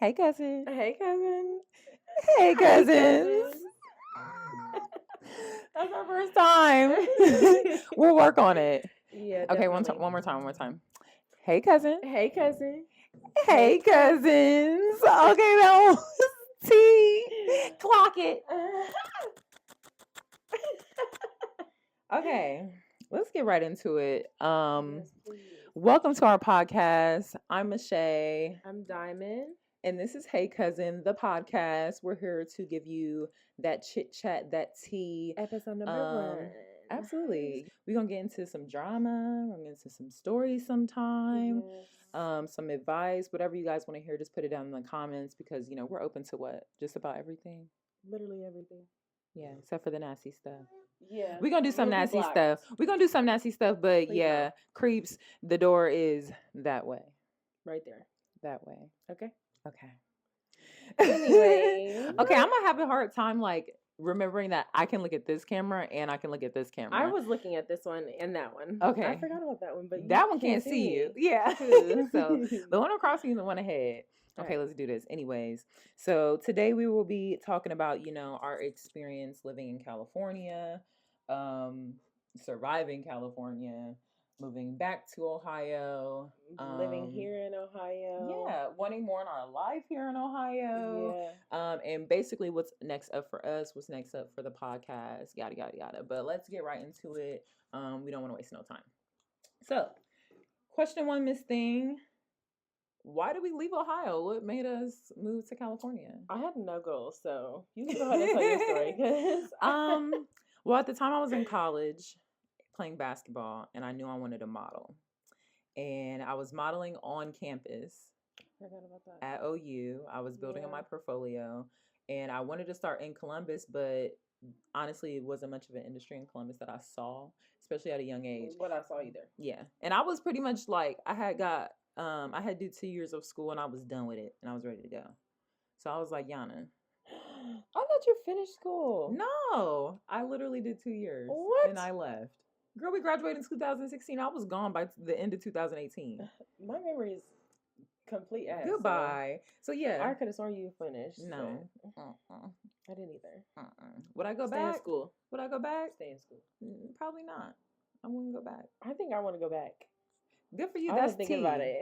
Hey, cousin. Hey, cousin. Hey, Hey, cousins. That's our first time. We'll work on it. Yeah, Okay, definitely. one more time. Hey, cousin. Hey, cousin. Hey, cousins. Okay, that was T. Clock it. Okay, let's get right into it. Yes, please. Welcome to our podcast. I'm Meche. I'm Diamond. And this is Hey Cousin, the podcast. We're here to give you that chit chat, that tea. Episode number 1. Absolutely. We're going to get into some drama. We're going to get into some stories sometime. Yes. Some advice, whatever you guys want to hear, just put it down in the comments because, we're open to what? Just about everything. Literally everything. Yeah, except for the nasty stuff. Yeah. We're going to do some nasty stuff. We're going to do some nasty stuff, but Please yeah, no. creeps, the door is that way. Right there. That way. Okay. Okay. Anyway. Okay, I'm gonna have a hard time remembering that I can look at this camera and I can look at this camera. I was looking at this one and that one. Okay. I forgot about that one, but that one can't see you. Yeah. So the one across you and the one ahead. Okay, let's do this. Anyways, so today we will be talking about, our experience living in California, surviving California, moving back to Ohio, living here in Ohio. Yeah, wanting more in our life here in Ohio. Yeah. And basically what's next up for us, what's next up for the podcast, yada, yada, yada. But let's get right into it. We don't want to waste no time. So, question 1, Miss Thing. Why did we leave Ohio? What made us move to California? I had no goals, so you can go ahead and tell your story. Well, at the time I was in college playing basketball, and I knew I wanted to model. And I was modeling on campus. Forgot about that. At OU. I was building on my portfolio, and I wanted to start in Columbus, but honestly, it wasn't much of an industry in Columbus that I saw, especially at a young age. What I saw either. Yeah, and I was pretty much I had to do 2 years of school, and I was done with it, and I was ready to go. So I was like, Yana. I thought you finished school. No, I literally did 2 years. What? And I left. Girl, we graduated in 2016. I was gone by the end of 2018. My memory is complete ass. Goodbye. So yeah, I could have sworn you finished. No. I didn't either. Would I go Stay back? in school. Would I go back? Stay in school. Probably not. I wouldn't go back. I think I want to go back. Good for you. I That's was thinking tea. about it.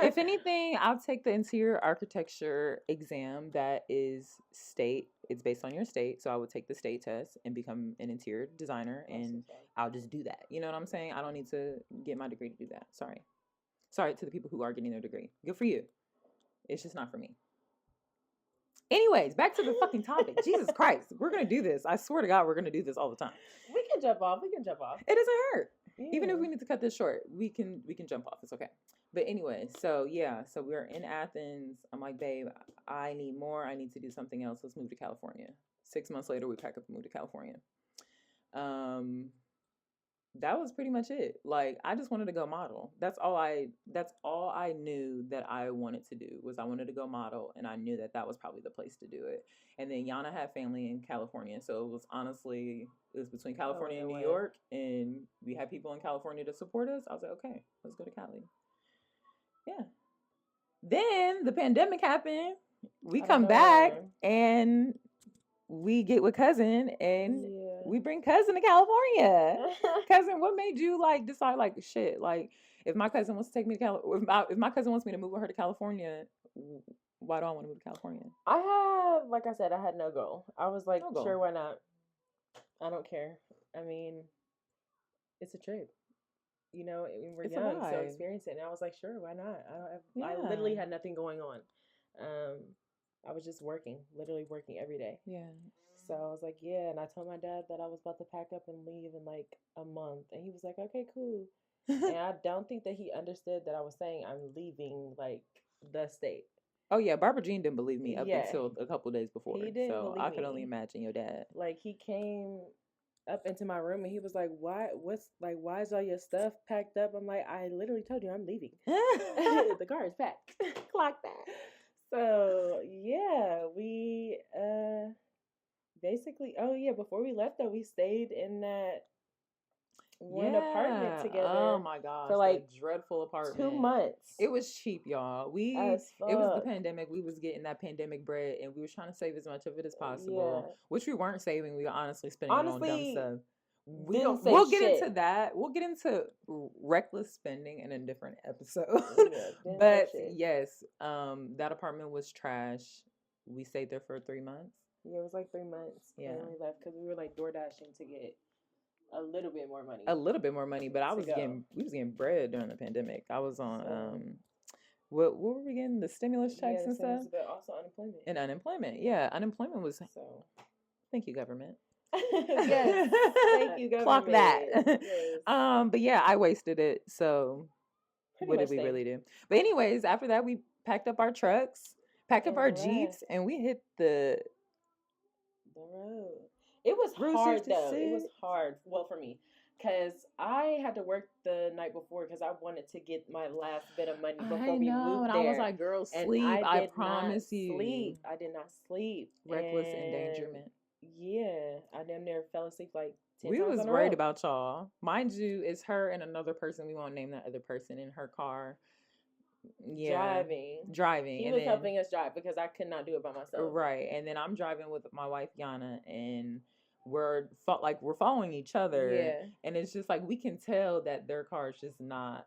If anything, I'll take the interior architecture exam. That is state. It's based on your state. So I would take the state test and become an interior designer, and I'll just do that. You know what I'm saying? I don't need to get my degree to do that. Sorry to the people who are getting their degree. Good for you. It's just not for me. Anyways, back to the fucking topic. Jesus Christ. We're going to do this. I swear to God, we're going to do this all the time. We can jump off. It doesn't hurt. Yeah. Even if we need to cut this short, we can jump off. It's okay. But anyway, so we're in Athens. I'm like, babe, I need more. I need to do something else. Let's move to California. 6 months later, we pack up and move to California. That was pretty much it. I just wanted to go model. That's all I knew that I wanted to do was I wanted to go model, and I knew that was probably the place to do it. And then Yana had family in California, so it was between California and New York, and we had people in California to support us. I was like, okay, let's go to Cali. Yeah. Then the pandemic happened. We come back and we get with cousin, and we bring cousin to California. Cousin, what made you decide shit? If my cousin wants to take me to California, if my cousin wants me to move with her to California, why do I want to move to California? Like I said, I had no goal. I was like, sure, why not? I don't care. I mean, it's a trip. We're young, so experience it. And I was like, sure, why not? I literally had nothing going on. I was just literally working every day. Yeah. So I was like, yeah. And I told my dad that I was about to pack up and leave in a month. And he was like, okay, cool. And I don't think that he understood that I was saying I'm leaving the state. Oh yeah, Barbara Jean didn't believe me up until a couple of days before. He didn't believe I could only imagine your dad. He came up into my room and he was like, why is all your stuff packed up? I'm like, I literally told you I'm leaving. The car is packed. Clock that. So yeah, we basically before we left though, we stayed in that one apartment together. Oh my gosh, for like that dreadful apartment. 2 months. It was cheap, y'all. It was the pandemic. We was getting that pandemic bread, and we was trying to save as much of it as possible. Which we weren't saving. We were honestly spending it on dumb stuff. We'll get into that. We'll get into reckless spending in a different episode. But yes, that apartment was trash. We stayed there for 3 months. Yeah, it was like 3 months. Yeah, and we left because we were like door dashing to get a little bit more money. A little bit more money, but we was getting bread during the pandemic. I was on what were we getting? The stimulus checks and stuff, but also unemployment. And unemployment, unemployment was. So, thank you, government. Yes, thank you, government. Clock that. Yes. But yeah, I wasted it. So, what did we really do? But anyways, after that, we packed up our trucks, packed up our Jeeps, and we hit the road. It was hard though. It was hard. Well, for me, because I had to work the night before because I wanted to get my last bit of money before we moved there. And I was like, "Girl, sleep! I promise you." Sleep. I did not sleep. Reckless endangerment. Yeah, I damn near fell asleep like 10 we times was on the worried road. about y'all. Mind you, it's her and another person. We won't name that other person in her car. Yeah, driving. He was helping us drive because I could not do it by myself. Right, and then I'm driving with my wife Yana, and we're following each other. Yeah, and it's just like we can tell that their car is just not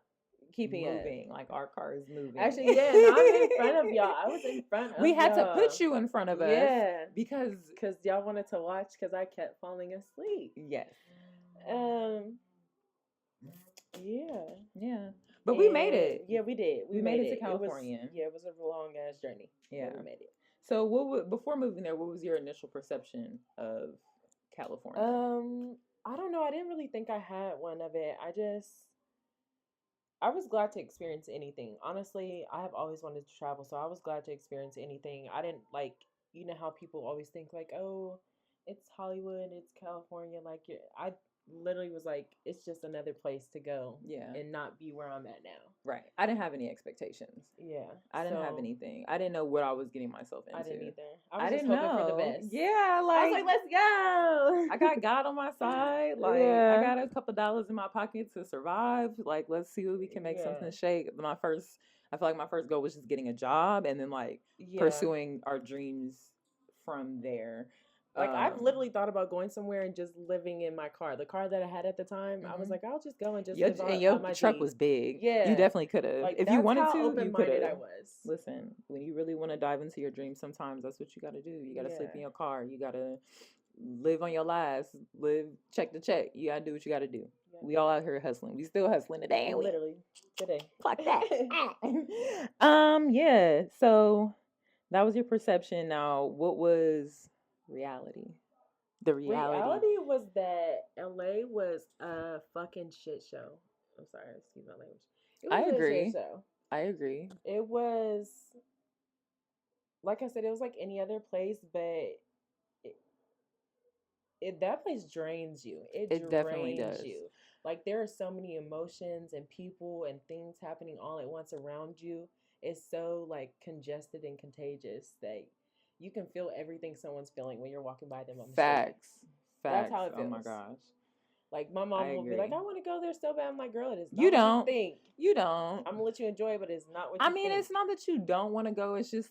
keeping moving. Like our car is moving. Actually, yeah, no, I'm in front of y'all. I was in front of We had to put you in front of us. Yeah, because y'all wanted to watch because I kept falling asleep. Yes. Yeah. But we made it. Yeah, we did. We made it to California. It was a long ass journey. Yeah, we made it. So, before moving there, what was your initial perception of California? I don't know. I didn't really think I had one of it. I was glad to experience anything. Honestly, I have always wanted to travel, so I was glad to experience anything. I didn't you know how people always think like, oh, it's Hollywood, it's California. Like, I literally was like, it's just another place to go. Yeah. And not be where I'm at now. Right. I didn't have any expectations. Yeah. I didn't have anything. I didn't know what I was getting myself into. I didn't either. I was just hoping for the best. Yeah. I was like, let's go. I got God on my side. I got a couple dollars in my pocket to survive. Like, let's see what we can make something shake. I feel like my first goal was just getting a job and then pursuing our dreams from there. I've literally thought about going somewhere and just living in my car. The car that I had at the time, I was like, I'll just go and just live and your truck was big. Yeah. You definitely could have. If you wanted to, you could have. I was. Listen, when you really want to dive into your dreams, sometimes that's what you got to do. You got to sleep in your car. You got to live on your last. Live check to check. You got to do what you got to do. Yeah. We all out here hustling. We still hustling today, ain't we? Literally. Today. Clock that. Yeah. So that was your perception. Now, what was reality? The reality was that LA was a fucking shit show. I'm sorry, excuse my language. It was I agree. A shit show. I agree. It was, like I said, it was like any other place, but that place drains you. It definitely does. You. Like, there are so many emotions and people and things happening all at once around you. It's so congested and contagious that you can feel everything someone's feeling when you're walking by them on the street. That's how it feels. Oh my gosh. Like, my mom will be like, I want to go there so bad. I'm like, girl, it is not you don't. What you think. You don't. I'm going to let you enjoy it, but it's not what you think. It's not that you don't want to go. It's just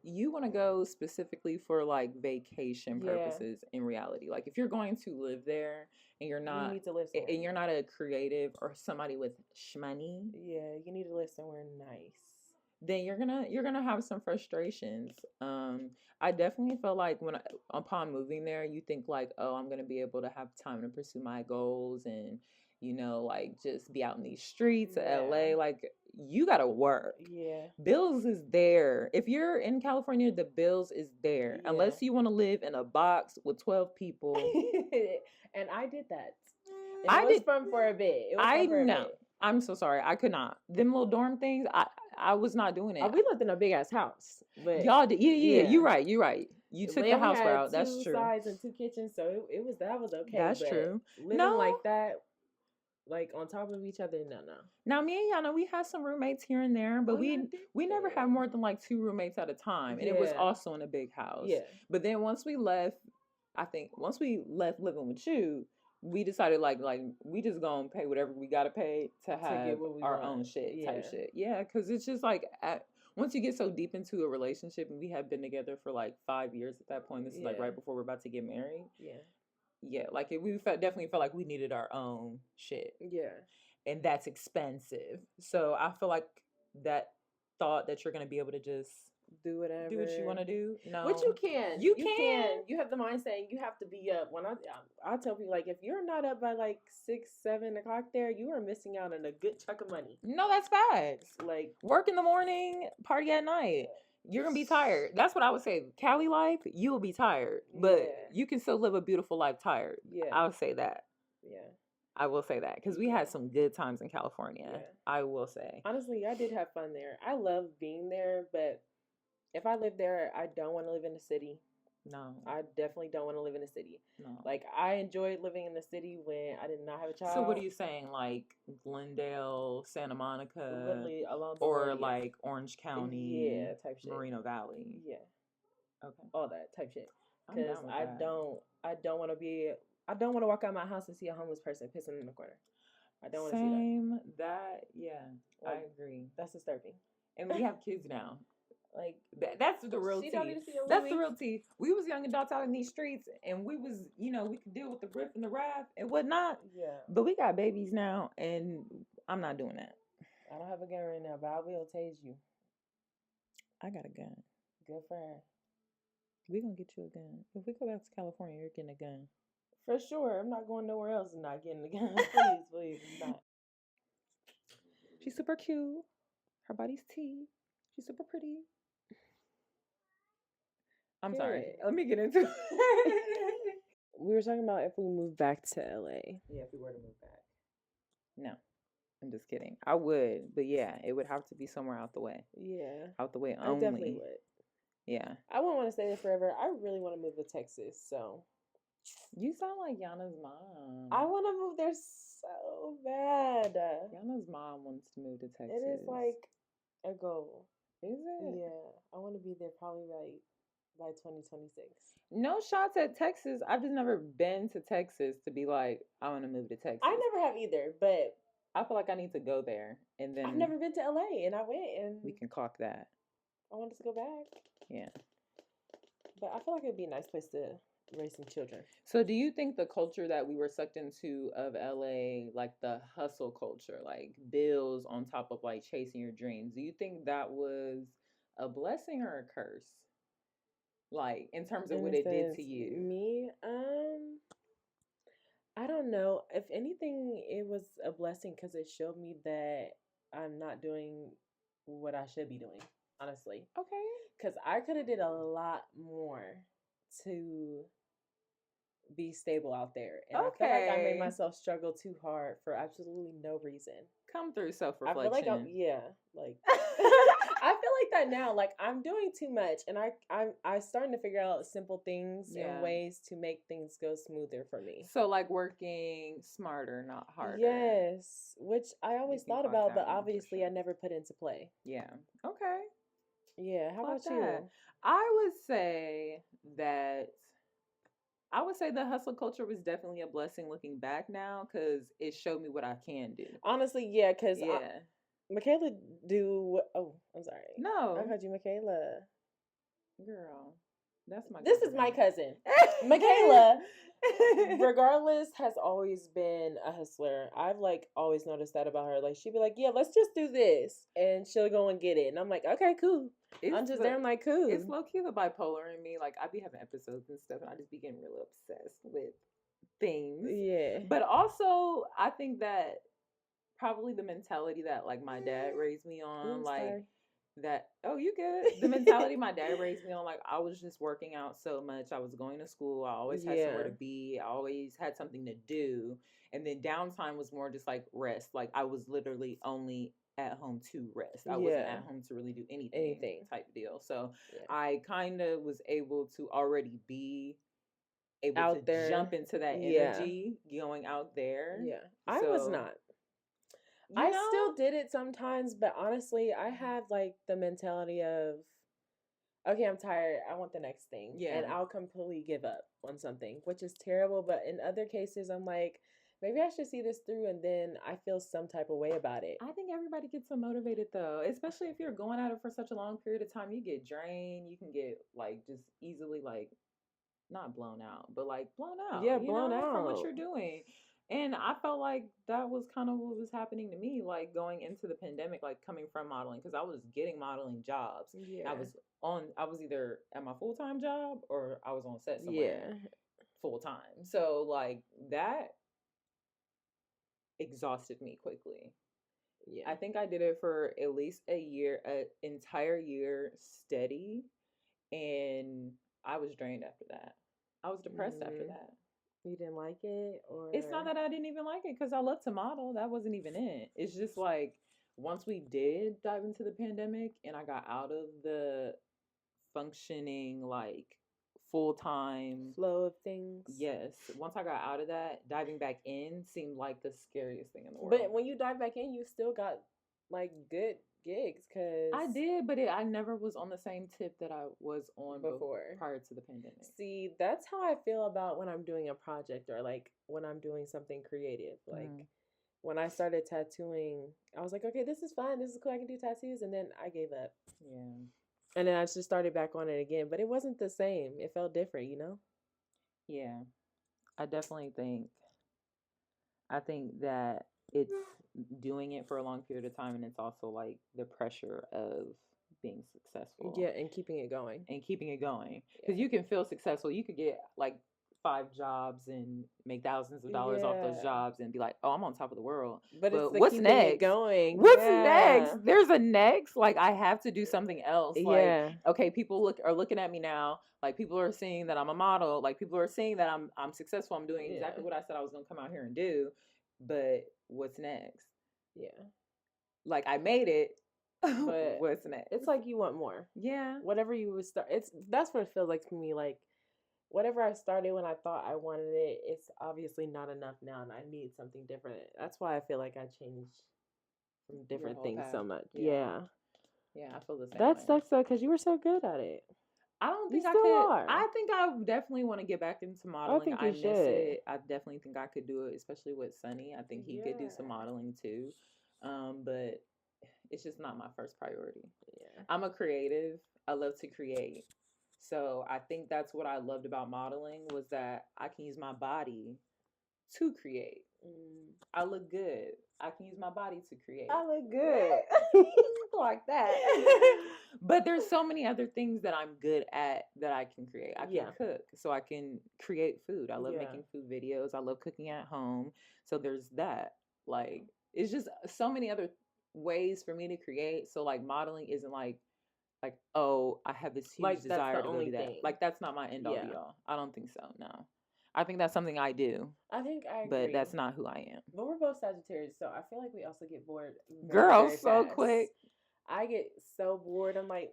you want to go specifically for vacation purposes in reality. Like, if you're going to live there and you're not, you need to live somewhere. And you're not a creative or somebody with shmoney. Yeah, you need to live somewhere nice. Then you're gonna have some frustrations. I definitely feel like upon moving there, you think oh, I'm gonna be able to have time to pursue my goals and just be out in these streets of LA. You gotta work. Yeah, bills is there. If you're in California, the bills is there. Yeah. Unless you want to live in a box with 12 people. And I did that. I did for a bit. I know. I'm so sorry. I could not. Them little dorm things, I was not doing it. We lived in a big ass house. But y'all did. Yeah. You're right. You took the house route. That's true. 2 sides and 2 kitchens, so that was okay. That's true. Living like that, on top of each other, no. Now, me and Yana, we had some roommates here and there, but we never had more than 2 roommates at a time, and it was also in a big house. Yeah. But then once we left living with you, we decided like we just gonna pay whatever we gotta pay to have our own shit type shit. Yeah, because it's just like once you get so deep into a relationship, and we have been together for like 5 years at that point. This is like right before we're about to get married. Yeah, like we definitely felt like we needed our own shit. Yeah, and that's expensive. So I feel like that thought that you're gonna be able to just do whatever, do what you want to do. No, which you can. You can. You have the mindset. You have to be up. When I tell people, like, if you're not up by like 6, 7 o'clock, there, you are missing out on a good chunk of money. No, that's facts. Like, work in the morning, party at night. You're gonna be tired. That's what I would say. Cali life, you will be tired, but you can still live a beautiful life tired. Yeah, I would say that. Yeah. I will say that because we had some good times in California. Yeah. I will say. Honestly, I did have fun there. I love being there, but if I live there, I don't want to live in the city. No. I definitely don't want to live in the city. No. Like, I enjoyed living in the city when I did not have a child. So what are you saying? Like Glendale, Santa Monica? Literally along the way, like Orange County? Yeah, type shit. Moreno Valley? Yeah. Okay. All that type shit. Because I don't want to walk out of my house and see a homeless person pissing in the corner. I don't want to see that. Same. That, yeah. Like, I agree. That's disturbing. And we have kids now. Like that's the real tea. That's the real tea. We was young adults out in these streets, and we was, we could deal with the riff and the raft and whatnot. Yeah. But we got babies now, and I'm not doing that. I don't have a gun right now, but I will tase you. I got a gun. Good for her. We gonna get you a gun. If we go back to California, you're getting a gun. For sure. I'm not going nowhere else and not getting a gun. Please, not. She's super cute. Her body's tea. She's super pretty. I'm sorry. Let me get into it. We were talking about if we move back to LA. Yeah, if we were to move back. No, I'm just kidding. I would, but yeah, it would have to be somewhere out the way. Yeah. Out the way only. I definitely would. Yeah. I wouldn't want to stay there forever. I really want to move to Texas, so. You sound like Yana's mom. I want to move there so bad. Yana's mom wants to move to Texas. It is like a goal. Is it? Yeah. I want to be there probably by 2026. No shots at Texas. I've just never been to Texas to be like, I want to move to Texas. I never have either, but I feel like I need to go there, and then I've never been to LA, and I went, and we can caulk that. I wanted to go back. Yeah, but I feel like it'd be a nice place to raise some children. So, do you think the culture that we were sucked into of LA, like the hustle culture, like bills on top of like chasing your dreams, do you think that was a blessing or a curse? Like, in terms of what it did to you? Me, I don't know. If anything, it was a blessing because it showed me that I'm not doing what I should be doing, honestly. Okay. Because I could have did a lot more to be stable out there. And I feel like I made myself struggle too hard for absolutely no reason. Come through self-reflection. I feel like I feel like that now. Like, I'm doing too much, and I'm starting to figure out simple things and ways to make things go smoother for me. So, like, working smarter, not harder. Yes, which I always thought about, but obviously I never put into play. Yeah. Okay. Yeah. How about you? I would say the hustle culture was definitely a blessing looking back now, because it showed me what I can do. Honestly, yeah, because Michaela I'm sorry. No. I called you Michaela. Girl, that's my This is my cousin. Michaela, regardless, has always been a hustler. I've like always noticed that about her. Like, she'd be like, yeah, let's just do this. And she'll go and get it. And I'm like, okay, cool. I'm just there. I'm like, cool. It's low-key the bipolar in me. Like, I be having episodes and stuff, and I just be getting real obsessed with things. Yeah. But also, I think that probably the mentality that like my dad raised me on, you good. The mentality my dad raised me on, like, I was just working out so much. I was going to school. I always had somewhere to be. I always had something to do. And then downtime was more just like rest. Like, I was literally only at home to rest. I wasn't at home to really do anything type deal. So I kind of was able to already be able out to there. Jump into that energy going out there. Yeah. I was not. I still did it sometimes, but honestly, I have like the mentality of okay, I'm tired. I want the next thing. Yeah. And I'll completely give up on something, which is terrible. But in other cases, I'm like, maybe I should see this through, and then I feel some type of way about it. I think everybody gets so motivated though, especially if you're going at it for such a long period of time. You get drained. You can get like just easily like not blown out, but like blown out. Yeah, blown out from what you're doing. And I felt like that was kind of what was happening to me, like going into the pandemic, like coming from modeling, because I was getting modeling jobs. Yeah. I was either at my full time job or I was on set somewhere full time. So like that exhausted me quickly. Yeah. I think I did it for at least a year, an entire year steady, and I was drained after that. I was depressed after that. You didn't like it? Or it's not that I didn't even like it, because I love to model. That wasn't even it. It's just like once we did dive into the pandemic and I got out of the functioning like full-time flow of things. Yes. Once I got out of that, diving back in seemed like the scariest thing in the world. But when you dive back in, you still got like good gigs, because I did, but I never was on the same tip that I was on before, prior to the pandemic. See, that's how I feel about when I'm doing a project, or like when I'm doing something creative. Like when I started tattooing, I was like, okay, this is fun, this is cool, I can do tattoos, and then I gave up. Yeah. And then I just started back on it again, but it wasn't the same. It felt different, you know? Yeah. I definitely think that it's doing it for a long period of time, and it's also like the pressure of being successful. Yeah, and keeping it going. Because you can feel successful. You could get like 5 jobs and make thousands of dollars off those jobs and be like, oh, I'm on top of the world. But it's what's next? Going. What's next? There's a next. Like, I have to do something else. Like, okay, people are looking at me now. Like, people are seeing that I'm a model. Like, people are seeing that I'm successful. I'm doing exactly what I said I was going to come out here and do. But what's next? Yeah. Like, I made it. But what's next? It's like you want more. Yeah. Whatever you would start. That's what it feels like to me. Like, whatever I started when I thought I wanted it, it's obviously not enough now, and I need something different. That's why I feel like I changed from different things so much. Yeah. Yeah, I feel the same. That sucks though, because you were so good at it. I don't think I could. I think I definitely want to get back into modeling. I think you should. Miss it. I definitely think I could do it, especially with Sonny. I think he could do some modeling too. But it's just not my first priority. Yeah. I'm a creative. I love to create. So I think that's what I loved about modeling, was that I can use my body to create. I look good. I can use my body to create. I look good. Like that. But there's so many other things that I'm good at that I can create. I can cook, so I can create food. I love making food videos. I love cooking at home. So there's that. Like, it's just so many other ways for me to create. So like modeling isn't like, oh, I have this huge desire to go do that. Like, that's not my end all be all. I don't think so. No, I think that's something I do. I think I agree. But that's not who I am. But we're both Sagittarius, so I feel like we also get bored. Girl, so quick. I get so bored. I'm like,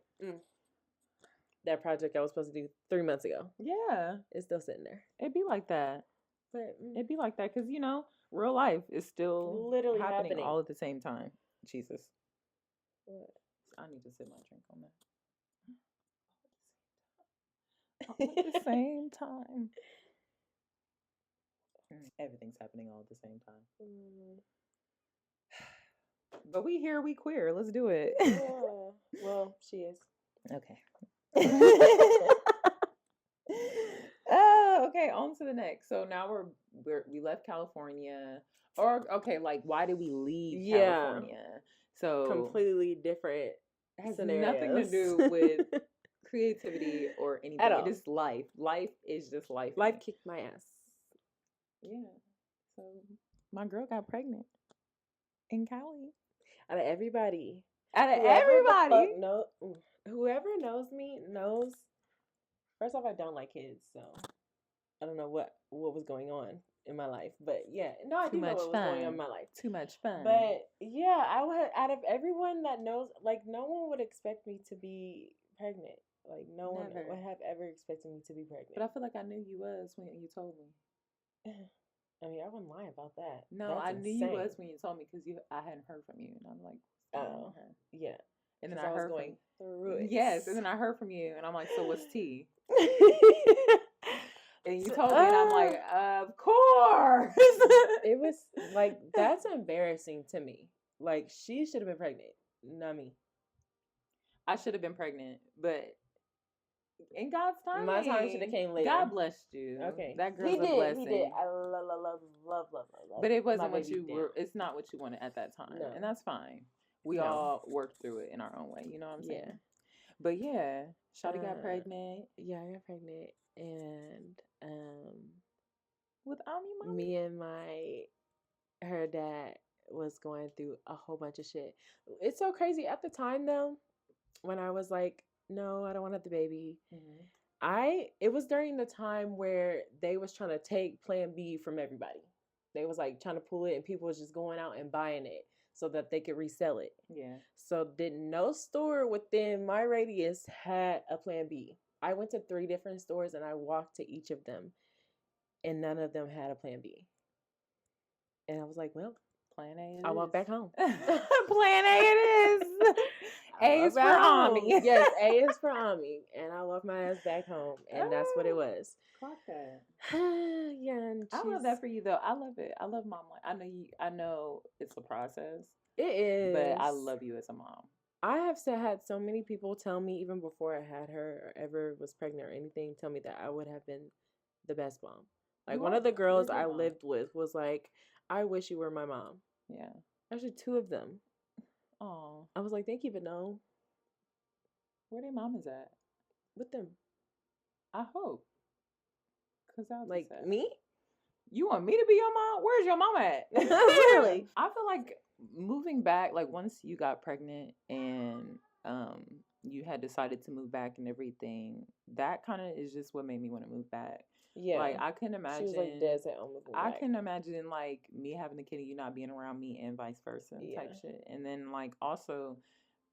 that project I was supposed to do 3 months ago. Yeah, it's still sitting there. It'd be like that. But it'd be like that because real life is still literally happening all at the same time. Jesus. What? I need to sip my drink on that. All at the same time. Everything's happening all at the same time. But we here, we queer. Let's do it. Yeah. Well, she is. Okay. Okay, on to the next. So now we left California. Or okay, like why did we leave California? So completely different. It has nothing to do with creativity or anything. At all. It is life. Life is just life. Life kicked my ass. Yeah. So my girl got pregnant in Cali. Out of everybody. Whoever knows me knows. First off, I don't like kids, so I don't know what was going on in my life. But yeah, no, I do know what was going on in my life. Too much fun. But yeah, I would, out of everyone that knows, like, no one would expect me to be pregnant. Like, no one would have ever expected me to be pregnant. But I feel like I knew you was when you told me. I mean, I wouldn't lie about that. No, I knew you was when you told me, because I hadn't heard from you, and I'm like, oh, yeah. And then I was going through it. Yes, and then I heard from you, and I'm like, so what's tea? And you told me, and I'm like, of course. It was like, that's embarrassing to me. Like, she should have been pregnant, not me. I should have been pregnant, but in God's time, my time should have came later. God blessed you. Okay, that girl's a blessing. He did. I love. But it wasn't what you were. It's not what you wanted at that time, and that's fine. We all worked through it in our own way. You know what I'm saying? Yeah. But yeah, Shawty got pregnant. Yeah, I got pregnant, and with Ami, me and her dad was going through a whole bunch of shit. It's so crazy at the time though, when I was like, no, I don't want to have the baby. Mm-hmm. It was during the time where they was trying to take Plan B from everybody. They was like trying to pull it, and people was just going out and buying it so that they could resell it. Yeah. So did no store within my radius had a Plan B. I went to 3 different stores and I walked to each of them, and none of them had a Plan B. And I was like, well, Plan A. I walk back home. Plan A it is. A is for Ami. Yes, A is for Ami. And I walked my ass back home. And that's what it was. Clock that. Yeah. And I love that for you though. I love it. I love mom life. I know it's a process. It is. But I love you as a mom. I have had so many people tell me, even before I had her or ever was pregnant or anything, tell me that I would have been the best mom. Like, one of the girls I lived with was like, I wish you were my mom. Yeah. Actually, 2 of them. Oh. I was like, thank you, but no. Where their mom is at? With them. I hope. Because I was like, me? You want me to be your mom? Where's your mom at? Really? I feel like moving back, like once you got pregnant and you had decided to move back and everything, that kind of is just what made me want to move back. Yeah, like I couldn't imagine. She was like dead set on moving back. I couldn't imagine like me having a kid and you not being around me and vice versa type shit. And then like also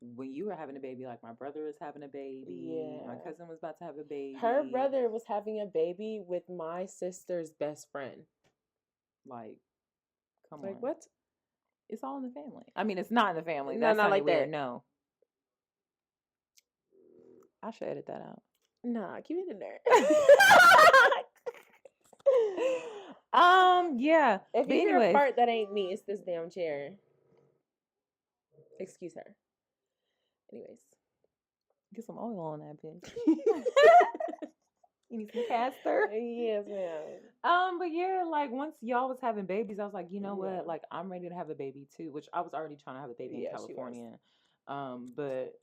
when you were having a baby, like my brother was having a baby. Yeah, my cousin was about to have a baby. Her brother was having a baby with my sister's best friend. Like, come on. Like what? It's all in the family. I mean, it's not in the family. No, that's not like weird. That. No. I should edit that out. Nah, keep it in there. Yeah. If you hear a part that ain't me, it's this damn chair. Excuse her. Anyways. Get some oil on that bitch. You need some castor? Yes, ma'am. But yeah, like once y'all was having babies, I was like, you know what? Like I'm ready to have a baby too, which I was already trying to have a baby in California. But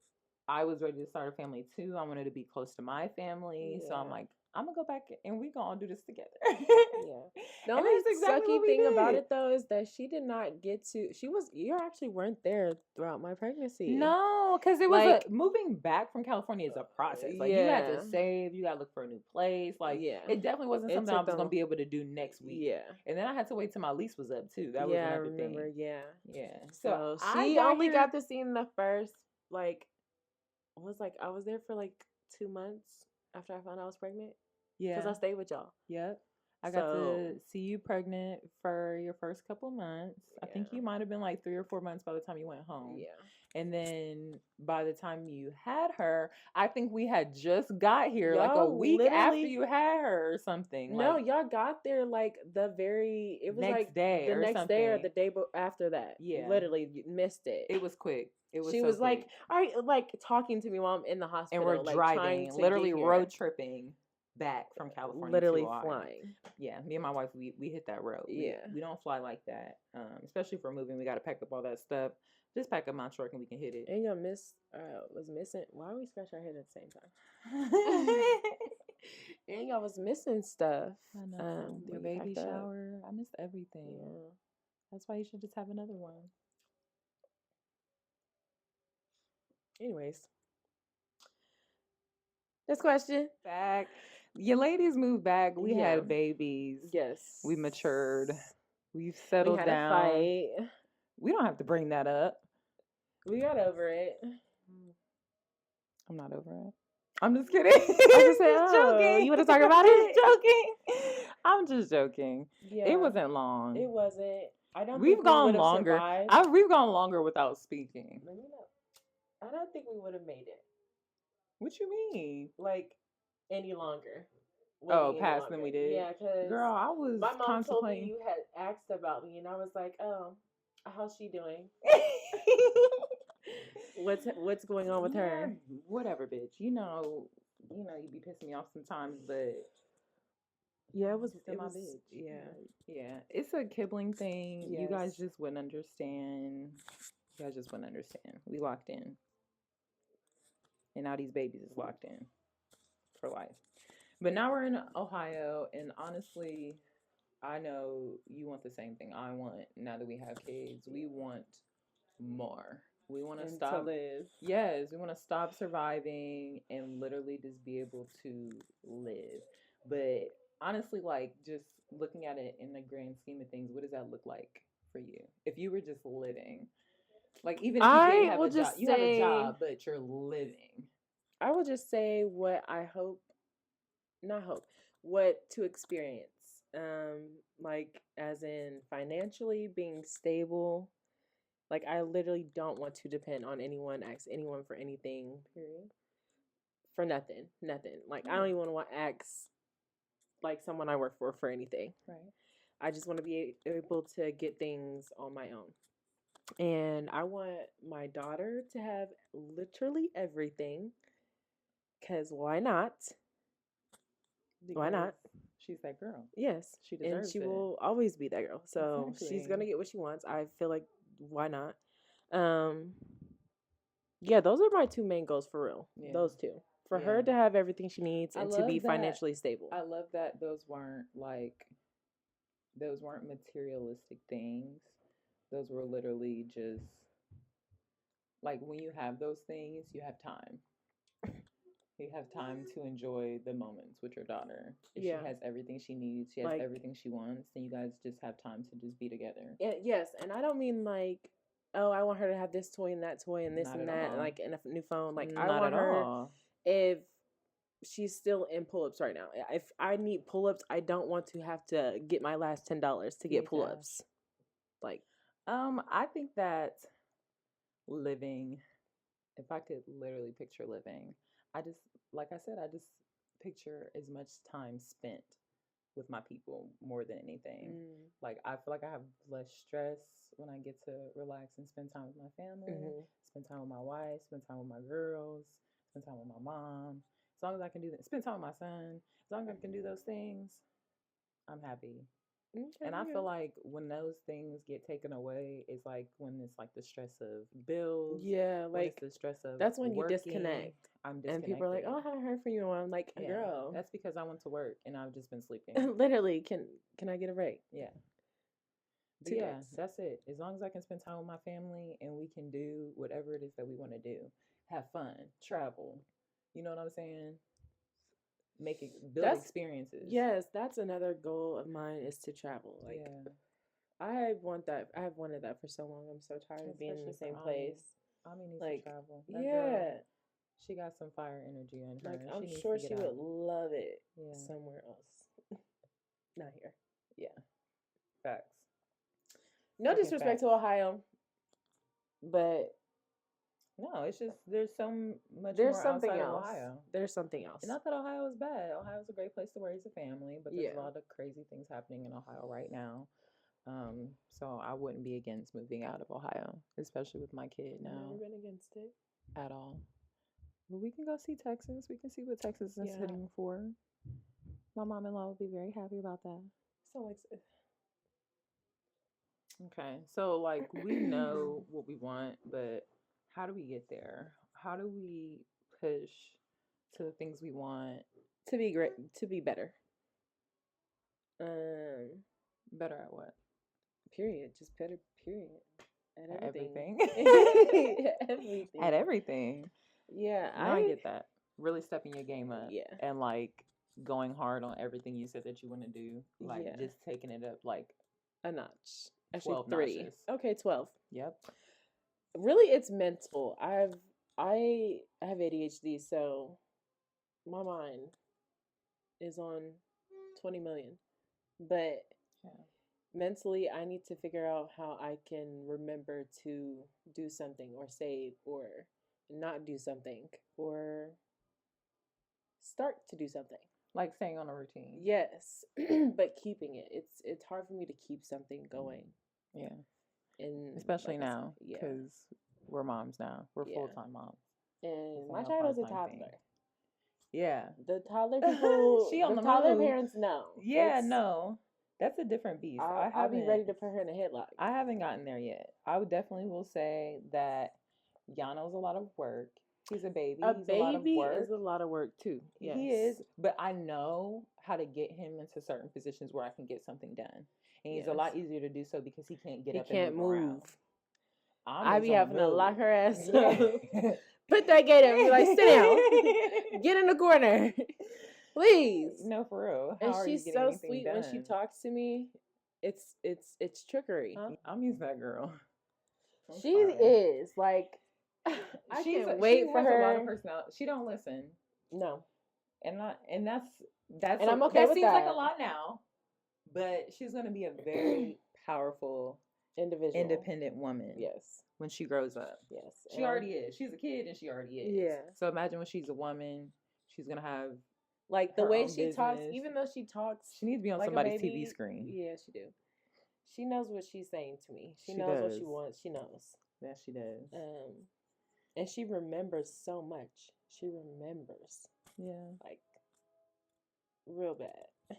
I was ready to start a family too. I wanted to be close to my family. Yeah. So I'm like, I'm going to go back and we're going to do this together. Yeah. The only sucky thing about it though is that she did not get to, you actually weren't there throughout my pregnancy. No, because it was like, moving back from California is a process. Like you had to save, you got to look for a new place. Like it definitely wasn't something I was going to be able to do next week. Yeah. And then I had to wait till my lease was up too. That was another thing. Yeah. So she only got to see in the first, like, I was there for like 2 months after I found out I was pregnant. Yeah. Because I stayed with y'all. Yep. I got to see you pregnant for your first couple months. Yeah. I think you might have been like 3 or 4 months by the time you went home. Yeah. And then by the time you had her, I think we had just got here y'all like a week after you had her or something. No, like, y'all got there like it was next like day the next something. Day or the day after that. Yeah. Literally, you missed it. It was quick. She was like, all right, like talking to me while I'm in the hospital. And we're like, driving, literally road tripping back from California. Literally flying. Yeah, me and my wife, we hit that road. Yeah. We don't fly like that. Especially for moving, we got to pack up all that stuff. Just pack up my truck and we can hit it. And y'all was missing. Why are we scratching our head at the same time? And y'all was missing stuff. I know. Your baby shower. I missed everything. Yeah. That's why you should just have another one. Anyways, this question. Back. Your ladies moved back. We had babies. Yes. We matured. We've settled down. A fight. We don't have to bring that up. We got over it. I'm not over it. I'm just kidding. I'm just joking. You want to talk about it? Joking. I'm just joking. Yeah. It wasn't long. It wasn't. I don't. We've gone longer. We've gone longer without speaking. I don't think we would have made it. What you mean? Like, any longer. Past than we did? Yeah, because girl, I was my mom told me you had asked about me, and I was like, oh, how's she doing? What's going on with her? Whatever, bitch. You know, you be pissing me off sometimes, but yeah, it was my bitch. Yeah. It's a kibling thing. Yes. You guys just wouldn't understand. We locked in, and now these babies is locked in for life. But now we're in Ohio, and honestly, I know you want the same thing I want. Now that we have kids, we want more. We want to stop. To live. Yes, we want to stop surviving and literally just be able to live. But honestly, like, just looking at it in the grand scheme of things, what does that look like for you? If you were just living, like, even if you didn't have a job, you have a job, but you're living. I will just say what I hope, not hope, what to experience. Like, as in financially being stable. Like, I literally don't want to depend on anyone, ask anyone for anything, period. For nothing. Like, I don't even want to ask, like, someone I work for anything. Right. I just want to be able to get things on my own. And I want my daughter to have literally everything. Because why not? Why not? She's that girl. Yes. She deserves it. And she will always be that girl. So she's going to get what she wants. I feel like, why not? Yeah, those are my two main goals for real. Yeah. Those two. For her to have everything she needs and to be financially stable. I love that those weren't materialistic things. Those were literally just like, when you have those things, you have time. You have time to enjoy the moments with your daughter. If she has everything she needs, she has everything she wants, then you guys just have time to just be together. Yes, and I don't mean like, oh, I want her to have this toy and that toy and this and that, and like, and a new phone. Like, I want her, if she's still in pull-ups right now, if I need pull-ups, I don't want to have to get my last $10 to get pull-ups. Like, I think that living, if I could literally picture living, I just picture as much time spent with my people more than anything. Like, I feel like I have less stress when I get to relax and spend time with my family, spend time with my wife, spend time with my girls, spend time with my mom. As long as I can do that, spend time with my son, as long as I can do those things, I'm happy. Okay, and I feel like when those things get taken away, it's like when it's like the stress of bills. Yeah, like the stress of that's when working, you disconnect. I'm disconnected. And people are like, "Oh, I haven't heard from you." And I'm like, "Girl, that's because I went to work and I've just been sleeping." Literally, can I get a break? Yeah. But yeah, that's it. As long as I can spend time with my family and we can do whatever it is that we want to do, have fun, travel. You know what I'm saying? Build experiences. Yes, that's another goal of mine, is to travel. Like, I want that. I have wanted that for so long. I'm so tired of being in the same place. Ami needs to travel. That girl, she got some fire energy in her. Like, I'm sure she would love it somewhere else. Not here. Yeah. Facts. No disrespect to Ohio, but no, it's just there's something else. Ohio. There's something else. And not that Ohio is bad. Ohio is a great place to raise a family, but there's a lot of crazy things happening in Ohio right now. So I wouldn't be against moving out of Ohio, especially with my kid now. I've never been against it at all. But we can go see Texas. We can see what Texas is hitting for. My mom-in-law will be very happy about that. So okay, so like, we know what we want, but how do we get there? How do we push to the things we want to be great, to be better? Better at what? Period. Just better. Period. At everything. Everything. At everything. Yeah, I get that. Really stepping your game up. Yeah. And like going hard on everything you said that you want to do. Like just taking it up like a notch. Actually, 3. Notches. Okay, 12. Yep. Really, it's mental. I have ADHD, so my mind is on 20 million. But mentally, I need to figure out how I can remember to do something or save or not do something or start to do something. Like staying on a routine. Yes, but keeping it. It's hard for me to keep something going. Yeah. And especially now, because we're moms now. We're full-time moms. And my child is a toddler. Thing. Yeah. The toddler people, the toddler parents know. Yeah, no. That's a different beast. I'll be ready to put her in a headlock. I haven't gotten there yet. I would definitely will say that Yano's a lot of work. He's a baby. A baby is a lot of work too. Yes. He is, but I know how to get him into certain positions where I can get something done. And he's a lot easier to do so because he can't get up and move around. I be having to lock her ass up. Put that gate up and be like, sit down. Get in the corner. Please. No, for real. And she's so sweet when she talks to me. It's trickery. I'm used to that girl. She is like I can't wait for her. A lot of personality. She don't listen. No. And that's and I'm okay with that. Seems like a lot now, but she's gonna be a very powerful individual, independent woman. Yes. When she grows up. Yes. She already is. She's a kid and she already is. Yeah. So imagine when she's a woman, she's gonna have like the way she talks, even though she talks, she needs to be on somebody's TV screen. Yeah, she do. She knows what she's saying to me. She knows what she wants. She knows. Yes, she does. And she remembers so much. She remembers. Yeah. Like real bad.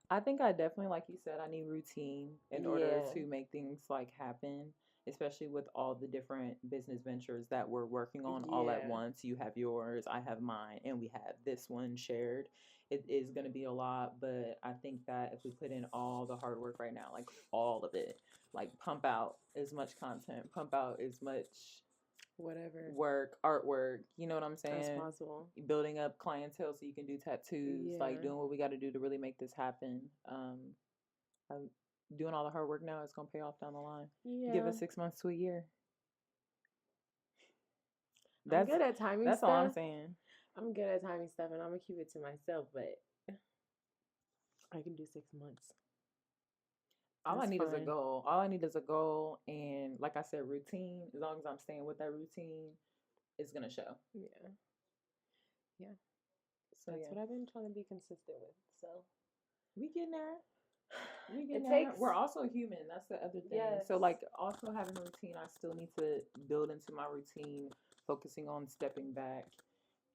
I think I definitely, like you said, I need routine in order to make things like happen, especially with all the different business ventures that we're working on all at once. You have yours, I have mine, and we have this one shared. It is going to be a lot, but I think that if we put in all the hard work right now, like all of it, like pump out as much content, pump out as much whatever work, artwork, you know what I'm saying? That's possible. Building up clientele so you can do tattoos, like doing what we got to do to really make this happen. I'm doing all the hard work now. It's gonna pay off down the line. Yeah. Give us 6 months to a year. I'm good at timing. That's all I'm saying. I'm good at timing stuff, and I'm gonna keep it to myself. But I can do 6 months. All I need is a goal. All I need is a goal, and like I said, routine. As long as I'm staying with that routine, it's gonna show. Yeah. Yeah. So that's what I've been trying to be consistent with. So we getting there. We're also human. That's the other thing. Yes. So like also having a routine, I still need to build into my routine, focusing on stepping back,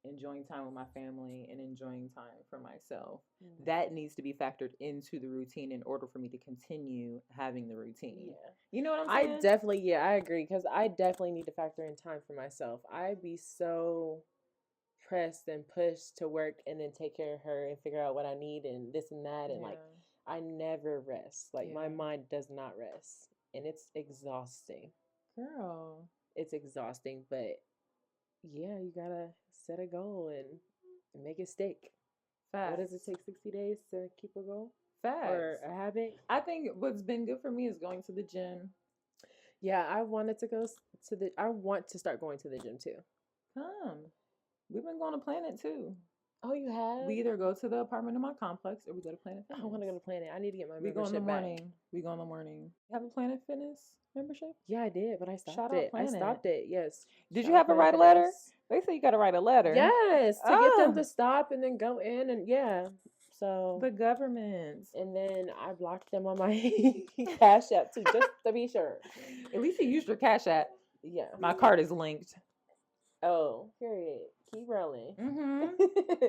enjoying time with my family, and enjoying time for myself. Mm-hmm. That needs to be factored into the routine in order for me to continue having the routine. Yeah. You know what I'm saying? I agree, because I definitely need to factor in time for myself. I'd be so pressed and pushed to work and then take care of her and figure out what I need and this and that, and like I never rest. Like my mind does not rest, and it's exhausting. Girl, it's exhausting, but yeah, you gotta set a goal and make it stick. Fast. What does it take? 60 days to keep a goal? Fast. Or a habit? I think what's been good for me is going to the gym. Yeah, I want to start going to the gym too. We've been going to Planet too. Oh, you have? We either go to the apartment in my complex or we go to Planet Fitness. I want to go to Planet. I need to get my membership back. We go in the morning. You have a Planet Fitness membership? Yeah, I did, but I stopped it. I stopped it, yes. Did you have to write a letter? They say you got to write a letter. Yes, to get them to stop and then go in and So the government. And then I blocked them on my Cash App too, just to be sure. At least you used your Cash App. Yeah. My card is linked. Oh, period. Keep rolling. Mm-hmm.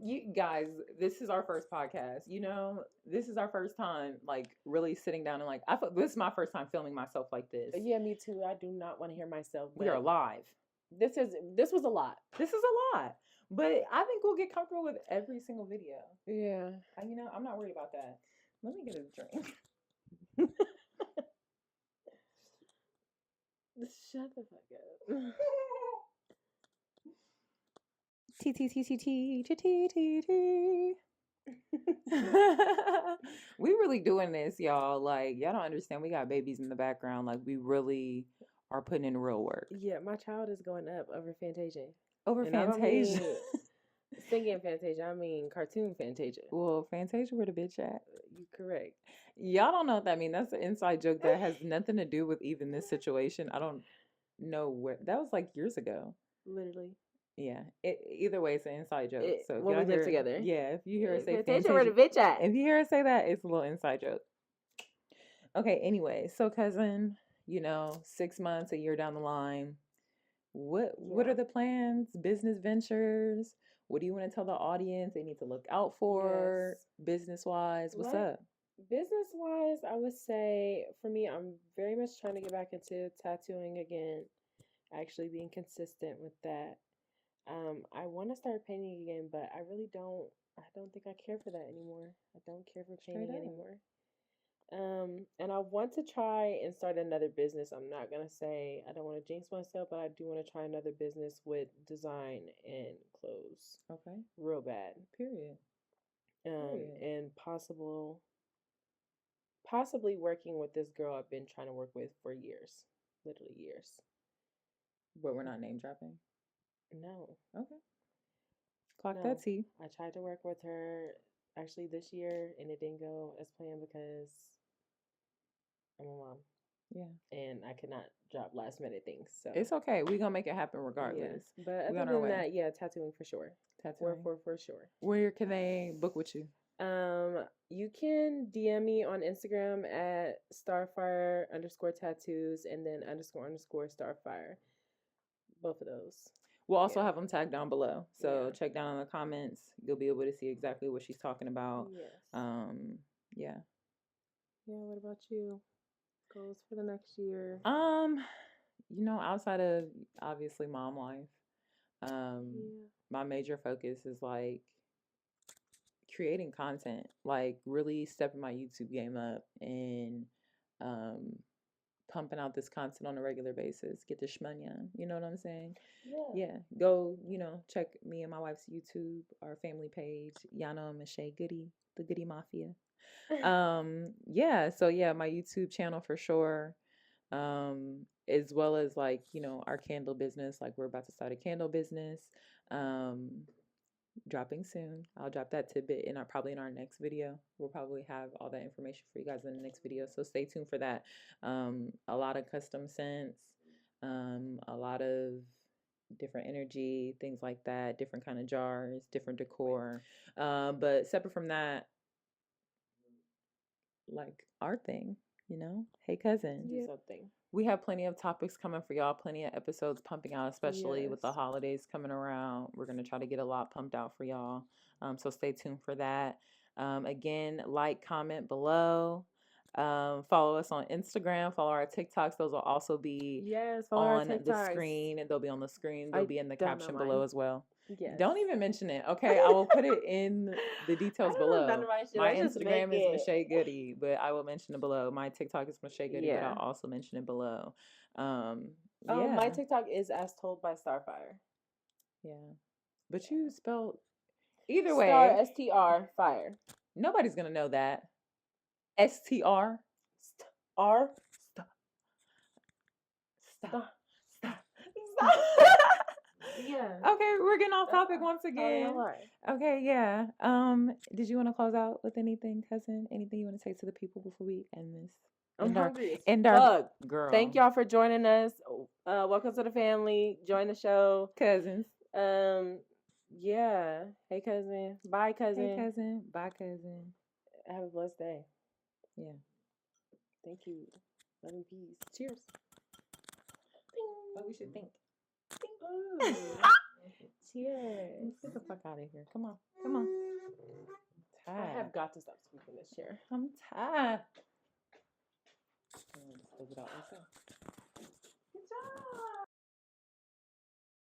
You guys, this is our first podcast. You know, this is our first time, like, really sitting down and like. I thought this is my first time filming myself like this. Yeah, me too. I do not want to hear myself. We are live. This was a lot. This is a lot, but I think we'll get comfortable with every single video. Yeah. You know, I'm not worried about that. Let me get a drink. Shut the fuck up. We really doing this, y'all. Like, y'all don't understand. We got babies in the background. Like, we really are putting in real work. Yeah, my child is going up over Fantasia. Fantasia. Singing Fantasia. I mean cartoon Fantasia. Well, Fantasia where the bitch at? You correct. Y'all don't know what that means. That's an inside joke that has nothing to do with even this situation. I don't know where that was like years ago. Literally. Yeah. Either way, it's an inside joke. So if when we live together. Yeah, if you hear her say Fantasia, where the bitch at? If you hear her say that, it's a little inside joke. Okay, anyway, so cousin, 6 months, a year down the line, what are the plans, business ventures? What do you want to tell the audience they need to look out for, business wise? What's up? Business wise, I would say for me, I'm very much trying to get back into tattooing again, actually being consistent with that. I want to start painting again, but I really don't. I don't think I care for that anymore. I don't care for painting anymore. And I want to try and start another business. I'm not gonna say I don't want to jinx myself, but I do want to try another business with design and clothes. Okay. Real bad. Period. And possibly working with this girl I've been trying to work with for years, literally years. But we're not name dropping. No. Okay. Clock that T. I tried to work with her actually this year, and it didn't go as planned because I'm a mom. Yeah. And I could not drop last minute things. So it's okay. We're gonna make it happen regardless. Yeah. But other than that, tattooing for sure. Tattooing for sure. Where can they book with you? You can DM me on Instagram at starfire_tattoos and then __starfire. Both of those. We'll also have them tagged down below. So check down in the comments. You'll be able to see exactly what she's talking about. Yes. Yeah. Yeah, what about you? Goals for the next year? Outside of obviously mom life, my major focus is like creating content, like really stepping my YouTube game up and pumping out this content on a regular basis, get the shmoney on, you know what I'm saying? Yeah. Go, check me and my wife's YouTube, our family page, Yana and Meche, the Goody Mafia. My YouTube channel for sure. As well as like, our candle business, like we're about to start a candle business. Dropping soon. I'll drop that tidbit probably in our next video. We'll probably have all that information for you guys in the next video, so stay tuned for that. A lot of custom scents, a lot of different energy, things like that, different kind of jars, different decor. But separate from that, like our thing, hey cousin, do something. We have plenty of topics coming for y'all, plenty of episodes pumping out, especially with the holidays coming around. We're going to try to get a lot pumped out for y'all. So stay tuned for that. Again, like, comment below. Follow us on Instagram. Follow our TikToks. Those will also be on the screen, and they'll be on the screen. They'll be in the caption below as well. Yes. Don't even mention it, okay? I will put it in the details below. My Instagram is mechegoody, but I will mention it below. My TikTok is mechegoody, but I'll also mention it below. My TikTok is as told by Starfire. Yeah, but you spelled either way. STR fire. Nobody's gonna know that. STR. R. Stop. Yeah. Okay, we're getting off topic once again. Okay, yeah. Did you want to close out with anything, cousin? Anything you want to say to the people before we end this? I'm hungry. Girl. Thank y'all for joining us. Welcome to the family. Join the show, cousins. Yeah. Hey, cousin. Bye, cousin. Hey, cousin. Bye, cousin. Have a blessed day. Yeah. Thank you. Love and peace. Cheers. What we should think. Cheers. Let's get the fuck out of here. Come on. Come on. I'm tired. I have got to stop squeaking this chair. I'm tired. Close it out myself. Good job.